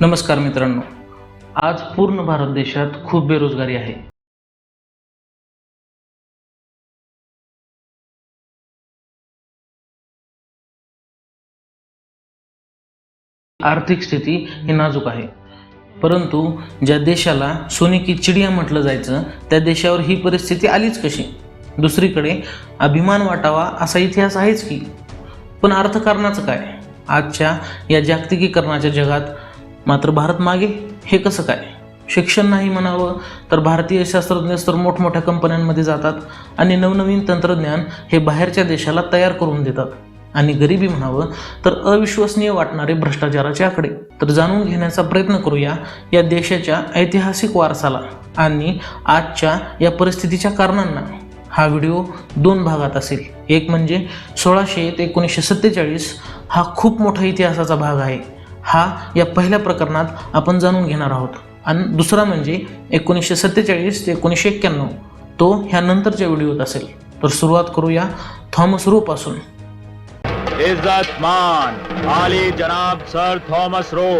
नमस्कार मित्रांनो, आज पूर्ण भारत देशात खूप बेरोजगारी आहे. आर्थिक स्थिती ही नाजूक आहे. परंतु ज्या देशाला सोने की चिडिया म्हटलं जायचं त्या देशावर ही परिस्थिती आलीच कशी? दुसरीकडे अभिमान वाटावा असा इतिहास आहेच की, पण अर्थकारणाचं काय? आजच्या या जागतिकीकरणाच्या जगात मात्र भारत मागे हे कसं काय? शिक्षण नाही म्हणावं तर भारतीय शास्त्रज्ञ तर मोठमोठ्या कंपन्यांमध्ये जातात आणि नवनवीन तंत्रज्ञान हे बाहेरच्या देशाला तयार करून देतात. आणि गरिबी म्हणावं तर अविश्वसनीय वाटणारे भ्रष्टाचाराचे आकडे. तर जाणून घेण्याचा प्रयत्न करूया या देशाच्या ऐतिहासिक वारसाला आणि आजच्या या परिस्थितीच्या कारणांना. हा व्हिडिओ 2 भागात असेल. एक म्हणजे 1600 ते 1947 हा खूप मोठा इतिहासाचा भाग आहे. हा या पहिल्या प्रकरणात आपण जाणून घेणार आहोत. आणि दुसरा म्हणजे 1947 ते 1991, तो ह्या नंतरच्या व्हिडिओत असेल. तर सुरुवात करूया थॉमस रो पासून. इज्जतमान आली जनाब सर थॉमस रो,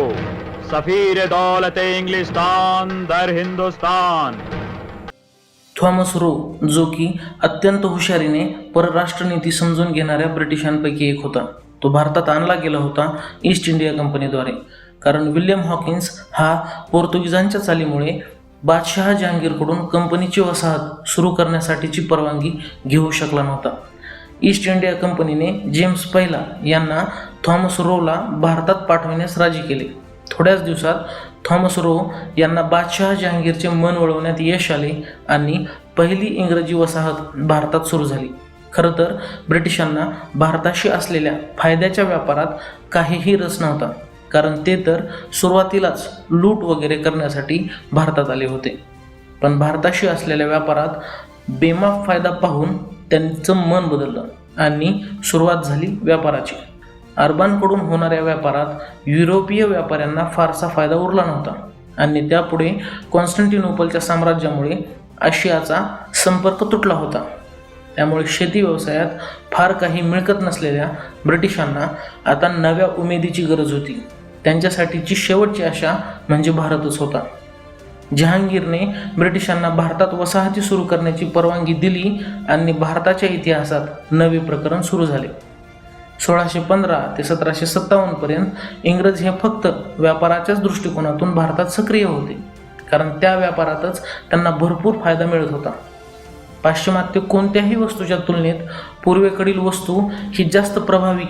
सफीर दौलत इंग्लिस्तान दर हिंदुस्तान. थॉमस रो, जो की अत्यंत हुशारीने परराष्ट्र नीती समजून घेणाऱ्या ब्रिटिशांपैकी एक होता. तो भारतात आणला गेला होता ईस्ट इंडिया कंपनीद्वारे, कारण विल्यम हॉकिन्स हा पोर्तुगीजांच्या चालीमुळे बादशहा जहांगीरकडून कंपनीची वसाहत सुरू करण्यासाठीची परवानगी घेऊ शकला नव्हता. ईस्ट इंडिया कंपनीने जेम्स पहिला यांना थॉमस रोला भारतात पाठवण्यास राजी केले. थोड्याच दिवसात थॉमस रो यांना बादशहा जहांगीरचे मन वळवण्यात यश आले आणि पहिली इंग्रजी वसाहत भारतात सुरू झाली. खरं तर ब्रिटिशांना भारताशी असलेल्या फायद्याच्या व्यापारात काहीही रस नव्हता, कारण ते तर सुरुवातीलाच लूट वगैरे करण्यासाठी भारतात आले होते. पण भारताशी असलेल्या व्यापारात बेमाफ फायदा पाहून त्यांचं मन बदललं आणि सुरुवात झाली व्यापाराची. अरबांकडून होणाऱ्या व्यापारात युरोपीय व्यापाऱ्यांना फारसा फायदा उरला नव्हता आणि त्यापुढे कॉन्स्टँटिनोपलच्या साम्राज्यामुळे आशियाचा संपर्क तुटला होता. त्यामुळे शेती व्यवसायात फार काही मिळकत नसलेल्या ब्रिटिशांना आता नव्या उमेदीची गरज होती. त्यांच्यासाठीची शेवटची आशा म्हणजे भारतच होता. जहांगीरने ब्रिटिशांना भारतात वसाहती सुरू करण्याची परवानगी दिली आणि भारताच्या इतिहासात नवे प्रकरण सुरू झाले. 1615 ते 1757 पर्यंत इंग्रज हे फक्त व्यापाराच्याच दृष्टिकोनातून भारतात सक्रिय होते, कारण त्या व्यापारातच त्यांना भरपूर फायदा मिळत होता. पाश्चिमात्य कोणत्याही वस्तूच्या तुलनेत पूर्वेकडील वस्तू ही जास्त प्रभावी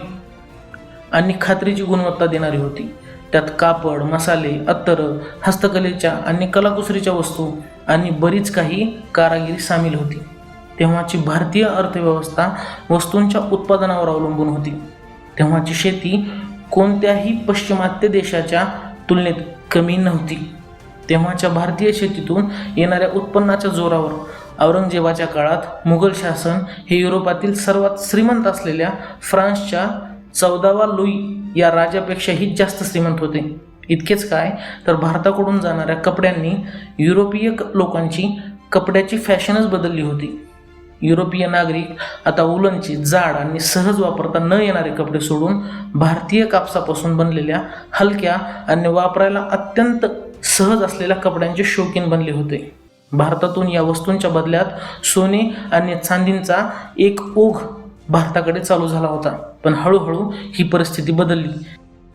आणि खात्रीची गुणवत्ता देणारी होती. त्यात कापड, मसाले, अत्तर, हस्तकलेच्या आणि कलाकुसरीच्या वस्तू आणि बरीच काही कारागिरी सामील होती. तेव्हाची भारतीय अर्थव्यवस्था वस्तूंच्या उत्पादनावर अवलंबून होती. तेव्हाची शेती कोणत्याही पाश्चिमात्य देशाच्या तुलनेत कमी नव्हती. तेव्हाच्या भारतीय शेतीतून येणाऱ्या उत्पन्नाच्या जोरावर औरंगजेबाच्या काळात मुघल शासन हे युरोपातील सर्वात श्रीमंत असलेल्या फ्रान्सच्या 14वा लुई या राजापेक्षाही जास्त श्रीमंत होते. इतकेच काय तर भारताकडून जाणाऱ्या कपड्यांनी युरोपीय लोकांची कपड्याची फॅशनच बदलली होती. युरोपीय नागरिक आता उलनची जाड आणि सहज वापरता न येणारे कपडे सोडून भारतीय कापसापासून बनलेल्या हलक्या आणि वापरायला अत्यंत सहज असलेल्या कपड्यांचे शौकीन बनले होते. भारतातून या वस्तूंच्या बदल्यात सोने आणि चांदींचा एक ओघ भारताकडे चालू झाला होता. पण हळूहळू ही परिस्थिती बदलली.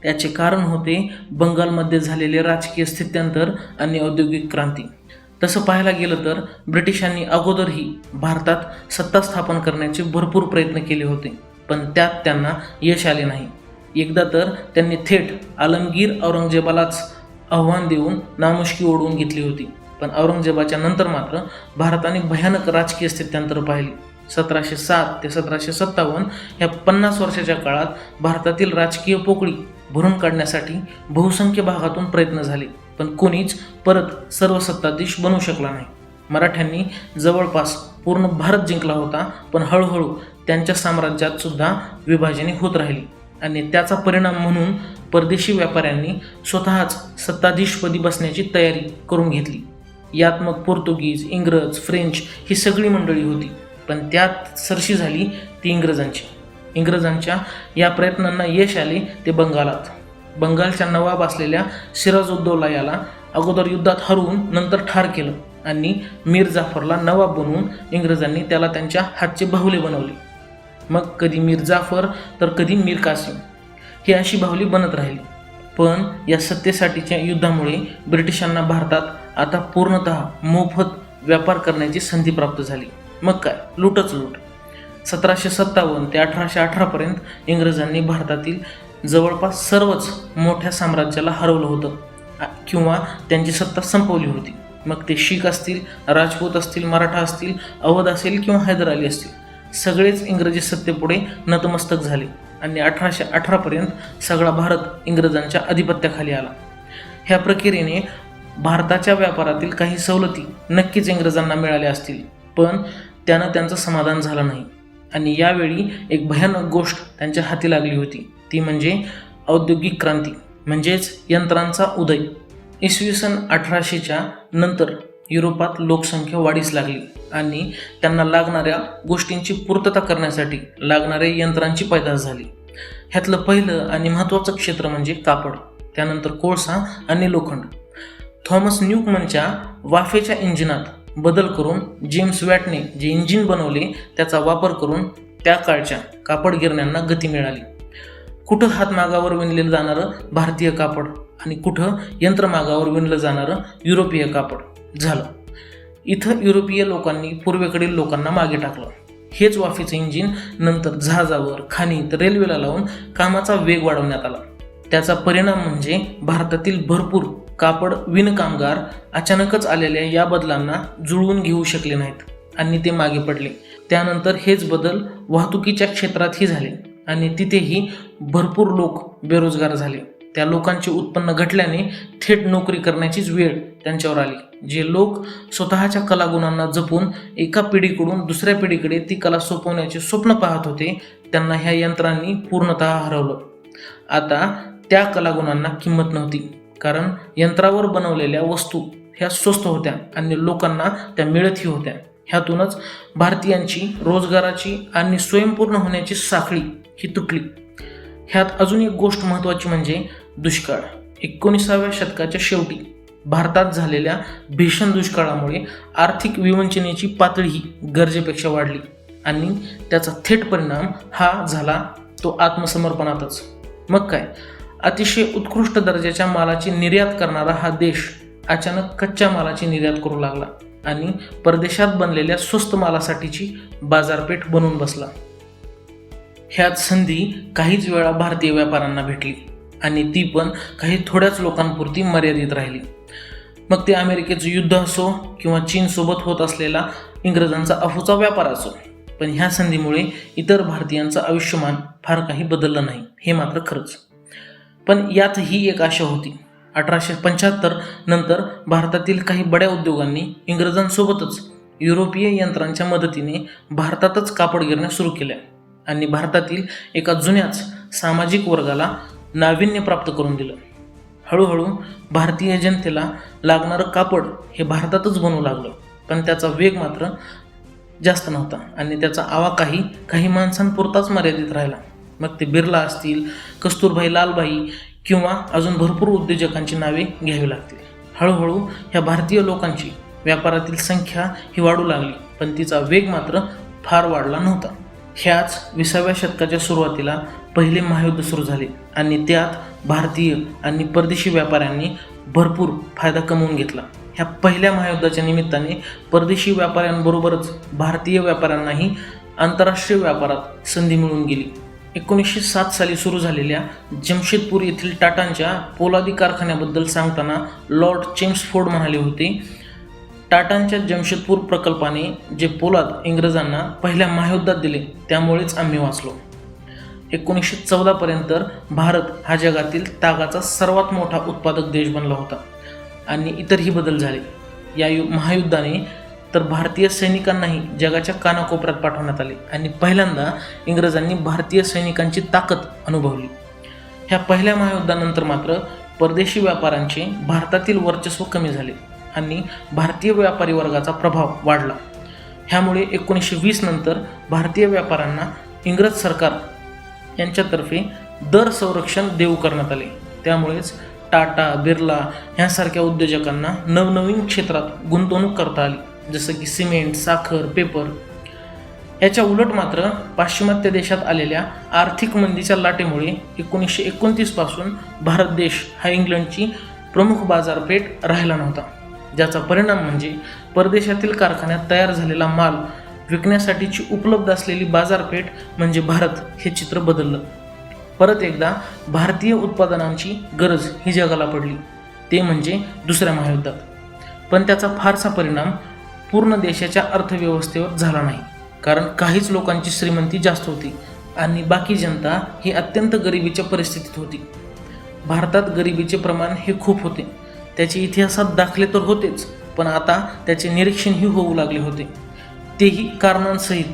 त्याचे कारण होते बंगालमध्ये झालेले राजकीय स्थित्यंतर आणि औद्योगिक क्रांती. तसं पाहायला गेलं तर ब्रिटिशांनी अगोदरही भारतात सत्ता स्थापन करण्याचे भरपूर प्रयत्न केले होते, पण त्यात त्यांना यश आले नाही. एकदा तर त्यांनी थेट आलमगीर औरंगजेबालाच आव्हान देऊन नामुष्की ओढवून घेतली होती. पण औरंगजेबाच्या नंतर मात्र भारताने भयानक राजकीय स्थित्यंतर पाहिली. 1707 ते 1757 या 50 वर्षाच्या काळात भारतातील राजकीय पोकळी भरून काढण्यासाठी बहुसंख्य भागातून प्रयत्न झाले, पण कोणीच परत सर्वसत्ताधीश बनू शकला नाही. मराठ्यांनी जवळपास पूर्ण भारत जिंकला होता, पण हळूहळू त्यांच्या साम्राज्यात सुद्धा विभाजने होत राहिली आणि त्याचा परिणाम म्हणून परदेशी व्यापाऱ्यांनी स्वतःच सत्ताधीशपदी बसण्याची तयारी करून घेतली. यात मग पोर्तुगीज, इंग्रज, फ्रेंच ही सगळी मंडळी होती. पण त्यात सरशी झाली ती इंग्रजांची. इंग्रजांच्या या प्रयत्नांना यश आले ते बंगालात. बंगालच्या नवाब असलेल्या सिराजुद्दौला याला अगोदर युद्धात हरवून नंतर ठार केलं आणि मीर जाफरला नवाब बनवून इंग्रजांनी त्याला त्यांच्या हातचे बाहुले बनवले. मग कधी मीर जाफर तर कधी मीर कासिम ही अशी बाहुली बनत राहिली. पण या सत्तेसाठीच्या युद्धामुळे ब्रिटिशांना भारतात आता पूर्णतः मोफत व्यापार करण्याची संधी प्राप्त झाली. मग काय, लूटच लूट. 1757 ते 1818 पर्यंत इंग्रजांनी भारतातील जवळपास सर्वच मोठ्या साम्राज्याला हरवलं होतं किंवा त्यांची सत्ता संपवली होती. मग ते शीख असतील, राजपूत असतील, मराठा असतील, अवध असेल किंवा हैदर अली असतील, सगळेच इंग्रजी सत्तेपुढे नतमस्तक झाले आणि 1818 पर्यंत सगळा भारत इंग्रजांच्या अधिपत्याखाली आला. ह्या प्रक्रियेने भारताच्या व्यापारातील काही सवलती नक्कीच इंग्रजांना मिळाल्या असतील, पण त्यानं त्यांचं समाधान झालं नाही. आणि यावेळी एक भयानक गोष्ट त्यांच्या हाती लागली होती, ती म्हणजे औद्योगिक क्रांती म्हणजेच यंत्रांचा उदय. इसवी सन 1800च्या नंतर युरोपात लोकसंख्या वाढीस लागली आणि त्यांना लागणाऱ्या गोष्टींची पूर्तता करण्यासाठी लागणाऱ्या यंत्रांची पैदास झाली. ह्यातलं पहिलं आणि महत्त्वाचं क्षेत्र म्हणजे कापड, त्यानंतर कोळसा आणि लोखंड. थॉमस न्यूकमनच्या वाफेच्या इंजिनात बदल करून जेम्स वॅटने जे इंजिन बनवले त्याचा वापर करून त्या काळच्या कापड गिरण्यांना गती मिळाली. कुठं हातमागावर विणलेलं जाणारं भारतीय कापड आणि कुठं यंत्रमागावर विणलं जाणारं युरोपीय कापड झालं. इथं युरोपीय लोकांनी पूर्वेकडील लोकांना मागे टाकलं. हेच वाफेचं इंजिन नंतर जहाजावर, खाणीत, रेल्वेला लावून कामाचा वेग वाढवण्यात आला. त्याचा परिणाम म्हणजे भारतातील भरपूर कापड विणकामगार अचानकच आलेल्या या बदलांना जुळवून घेऊ शकले नाहीत आणि ते मागे पडले. त्यानंतर हेच बदल वाहतुकीच्या क्षेत्रातही झाले आणि तिथेही भरपूर लोक बेरोजगार झाले. त्या लोकांचे उत्पन्न घटल्याने थेट नोकरी करण्याचीच वेळ त्यांच्यावर आली. जे लोक स्वतःच्या कलागुणांना जपून एका पिढीकडून दुसऱ्या पिढीकडे ती कला सोपवण्याचे स्वप्न पाहत होते, त्यांना ह्या यंत्रांनी पूर्णतः हरवलं. आता त्या कलागुणांना किंमत नव्हती, कारण यंत्रावर बनवलेल्या वस्तू ह्या स्वस्त होत्या आणि लोकांना त्या मिळतही होत्या. ह्यातूनच भारतीयांची रोजगाराची आणि स्वयंपूर्ण होण्याची साखळी ही तुटली. ह्यात अजून एक गोष्ट महत्त्वाची म्हणजे दुष्काळ. 19व्या शतकाच्या शेवटी भारतात झालेल्या भीषण दुष्काळामुळे आर्थिक विवंचनेची पातळीही गरजेपेक्षा वाढली आणि त्याचा थेट परिणाम हा झाला तो आत्मसमर्पणातच. मग काय, अतिशय उत्कृष्ट दर्जाच्या मालाची निर्यात करणारा हा देश अचानक कच्च्या मालाची निर्यात करू लागला आणि परदेशात बनलेल्या स्वस्त मालासाठीची बाजारपेठ बनवून बसला. ह्यात संधी काहीच वेळा भारतीय व्यापाऱ्यांना भेटली आणि ती पण काही थोड्याच लोकांपुरती मर्यादित राहिली. मग ते अमेरिकेचं युद्ध असो किंवा चीनसोबत होत असलेला इंग्रजांचा अफूचा व्यापार असो, पण ह्या संधीमुळे इतर भारतीयांचं आयुष्यमान फार काही बदललं नाही, हे मात्र खरंच. पण यातही एक आशा होती. 1875 नंतर भारतातील काही बड्या उद्योगांनी इंग्रजांसोबतच युरोपीय यंत्रांच्या मदतीने भारतातच कापड गिरण्या सुरू केल्या आणि भारतातील एका जुन्याच सामाजिक वर्गाला नाविन्य प्राप्त करून दिलं. हळूहळू भारतीय जनतेला लागणारं कापड हे भारतातच बनवू लागलं, पण त्याचा वेग मात्र जास्त नव्हता आणि त्याचा आवाकाही काही माणसांपुरताच मर्यादित राहिला. मग ते बिर्ला असतील, कस्तुरभाई लालबाई किंवा अजून भरपूर उद्योजकांची नावे घ्यावी लागतील. हळूहळू ह्या भारतीय लोकांची व्यापारातील संख्या ही वाढू लागली, पण तिचा वेग मात्र फार वाढला नव्हता. ह्याच 20व्या शतकाच्या सुरुवातीला पहिले महायुद्ध सुरू झाले आणि त्यात भारतीय आणि परदेशी व्यापाऱ्यांनी भरपूर फायदा कमवून घेतला. ह्या पहिल्या महायुद्धाच्या निमित्ताने परदेशी व्यापाऱ्यांबरोबरच भारतीय व्यापाऱ्यांनाही आंतरराष्ट्रीय व्यापारात संधी मिळून गेली. 1907 साली सुरू झालेल्या जमशेदपूर येथील टाटांच्या पोलादी कारखान्याबद्दल सांगताना लॉर्ड चेम्सफोर्ड म्हणाले होते, टाटांच्या जमशेदपूर प्रकल्पाने जे पोलाद इंग्रजांना पहिल्या महायुद्धात दिले त्यामुळेच आम्ही वाचलो. 1914 पर्यंत भारत हा जगातील तागाचा सर्वात मोठा उत्पादक देश बनला होता आणि इतरही बदल झाले. या महायुद्धाने तर भारतीय सैनिकांनाही जगाच्या कानाकोपऱ्यात पाठवण्यात आले आणि पहिल्यांदा इंग्रजांनी भारतीय सैनिकांची ताकद अनुभवली. ह्या पहिल्या महायुद्धानंतर मात्र परदेशी व्यापाऱ्यांचे भारतातील वर्चस्व कमी झाले आणि भारतीय व्यापारी वर्गाचा प्रभाव वाढला. ह्यामुळे 1920 नंतर भारतीय व्यापाऱ्यांना इंग्रज सरकार यांच्यातर्फे दर संरक्षण देऊ करण्यात आले. त्यामुळेच टाटा, बिर्ला ह्यासारख्या उद्योजकांना नवनवीन क्षेत्रात गुंतवणूक करता आली, जसं की सिमेंट, साखर, पेपर. याच्या उलट मात्र पाश्चिमात्य देशात आलेल्या आर्थिक मंदीच्या लाटेमुळे 1929 पासून भारत देश हा इंग्लंडची प्रमुख बाजारपेठ राहिला नव्हता, ज्याचा परिणाम म्हणजे परदेशातील कारखान्यात तयार झालेला माल विकण्यासाठीची उपलब्ध असलेली बाजारपेठ म्हणजे भारत हे चित्र बदललं. परत एकदा भारतीय उत्पादनांची गरज ही जगाला पडली, ते म्हणजे दुसऱ्या महायुद्धात. पण त्याचा फारसा परिणाम पूर्ण देशाच्या अर्थव्यवस्थेवर झाला नाही, कारण काहीच लोकांची श्रीमंती जास्त होती आणि बाकी जनता ही अत्यंत गरिबीच्या परिस्थितीत होती. भारतात गरिबीचे प्रमाण हे खूप होते, त्याचे इतिहासात दाखले तर होतेच, पण आता त्याचे निरीक्षणही होऊ लागले होते, तेही कारणांसहित.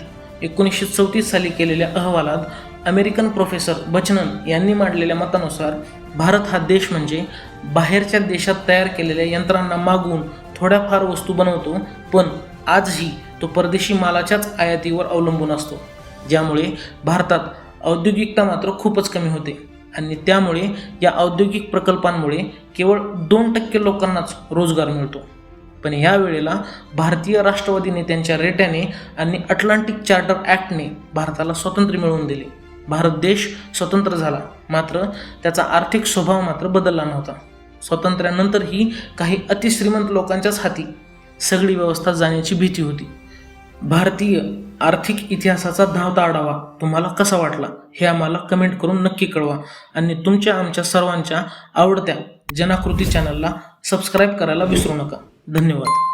1934 साली केलेल्या अहवालात अमेरिकन प्रोफेसर बचनन यांनी मांडलेल्या मतानुसार भारत हा देश म्हणजे बाहेरच्या देशात तयार केलेल्या यंत्रांना मागवून थोड्याफार वस्तू बनवतो, पण आजही तो परदेशी मालाच्याच आयातीवर अवलंबून असतो, ज्यामुळे भारतात औद्योगिकता मात्र खूपच कमी होते आणि त्यामुळे या औद्योगिक प्रकल्पांमुळे केवळ 2% लोकांनाच रोजगार मिळतो. पण या वेळेला भारतीय राष्ट्रवादी नेत्यांच्या रेट्याने आणि अटलांटिक चार्टर ॲक्टने भारताला स्वातंत्र्य मिळवून दिले. भारत देश स्वतंत्र झाला, मात्र त्याचा आर्थिक स्वभाव मात्र बदलला नव्हता. स्वातंत्र्यानंतरही काही अतिश्रीमंत लोकांच्याच हाती सगळी व्यवस्था जाण्याची भीती होती. भारतीय आर्थिक इतिहासाचा धावता आढावा तुम्हाला कसा वाटला हे आम्हाला कमेंट करून नक्की कळवा आणि तुमच्या आमच्या सर्वांच्या आवडत्या जनाकृती चॅनलला सबस्क्राईब करायला विसरू नका. धन्यवाद.